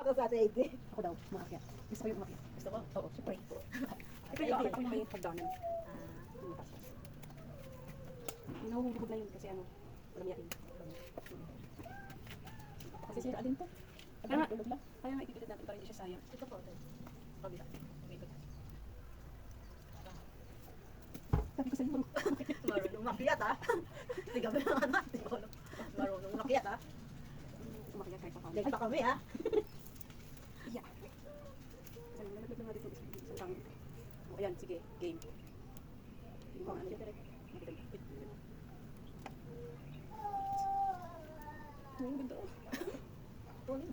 Ako sa 80. Ako daw, umakyat. Gusto ko yung umakyat. Gusto ko? Oo, syempre. Siyempre, ako yung may hagdanan. Yung mataas. Yung nahuhulog na yun kasi ano, walang yain. Kasi sira din to. Kaya nga ipipilit natin para hindi siya sayang. Ito po. Kabila. Sabi ko sa'yo, Marunong makiat ha. Hindi kami ng anak. Marunong makiat ha. umakyat kahit pa paano. Lagi pa kami ha. Yeah. Kasi nalaglag na natin itong isang rang. O ayan, sige, game. Hindi ko ano dyan. Nakita mo. Ay, ang ganda. Tuloy.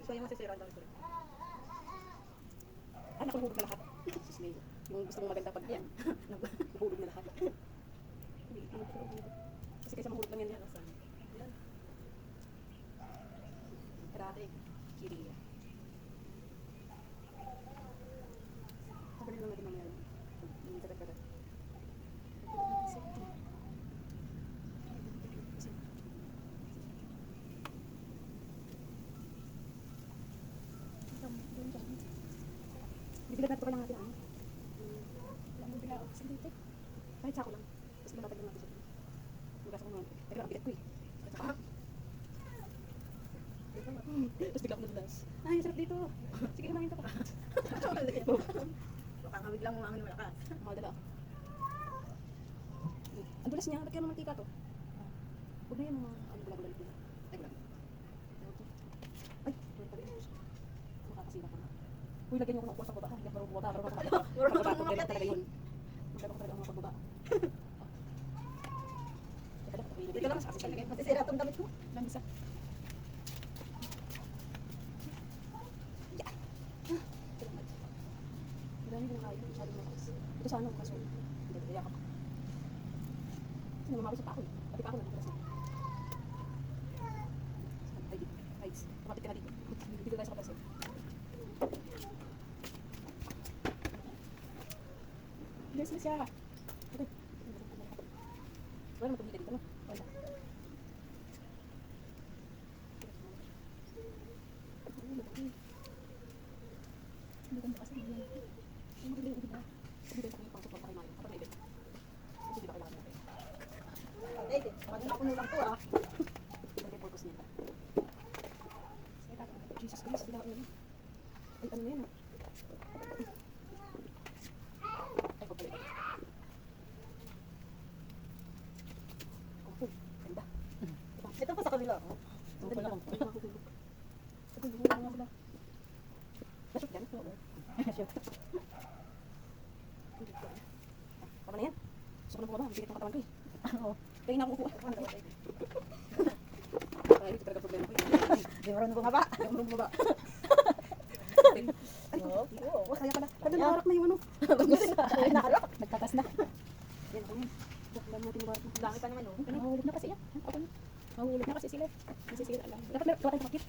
So yung masisira daw ito. Ay, nakuhulog na lahat. Sus, May. Yung gusto mong maganda pag yan. Nakuhulog na lahat. Kasi kaysa mahulog lang yan yan. Karate. Kiri. Pabalik lang natin mamaya. Yung kagat-kagat. Bibilag natin pa lang natin ano. Wala mo bila sa dito. Kahit sako lang. Tapos bilatag lang natin siya. Bukas ako naman. Pero ang bigat ko eh. Tapos bigla ako nadulas. Ay, sarap dito. Sige, kumain ka pa. Baka kawig lang mga ano malakas. Makadala ako. Ang dulas niya. Ba't kaya mamantika to? Huwag na yan mga ano bulag-bulag dito. Ay, bulag. Ay, bulag pa rin. Makakasira ko na. Uy, lagyan niyo ako ng upuan sa baba. Hindi ako marunong bumaba. Marunong ako bumaba. Marunong Pagbaba ko, umakyat ganun talaga eh. yun. Masyado ko talaga ang mga pagbaba. Dito lang. Masisira itong damit ko. Lang isa. Salamat. Marami ko nakain. Masyadong malakas. Ito sana ako kaso. Hindi ko yakap. Kasi namamawis sa pako eh. Pati pako na nakalas na. Ay, dito. Guys, kapatid ka na dito. Dito tayo sa kapatid. Bilis na siya. Okay. Wala naman tumigil dito, no? Wala. Ang ganda kasi yun. Ang maganda yung iba. Hindi tayo sa pasok para kayo kapag may ibig. Kasi di ba kailangan natin? Ay, pag napuno lang to ha. Iba yung purpose niya. Jesus Christ, bila ano. Ay, ano na yan ah. Ay, ko pala ito. Oh, ganda. Ito pa sa kabila. Ang ganda kong mahulog. Ito, hindi nga sila. Nashoot yan? Oo. Nashoot. Tama na yan. Gusto ko na bumaba. Bigat ng katawan ko eh. Oo. Kaya na ako kukuha. Ay, ito talaga problema ko eh. Hindi marunong bumaba. Hindi ako marunong bumaba. Oo. Kaya pala. Pwede naharap na yung ano. Naharap. Nagtatas na. Yan ako yan. Bakla natin yung barko. Dami pa naman oh. Nahulog na kasi yan. Ako na. Nahulog na kasi sila. Kasi sila lang. Dapat may tuwa tayo sa makit.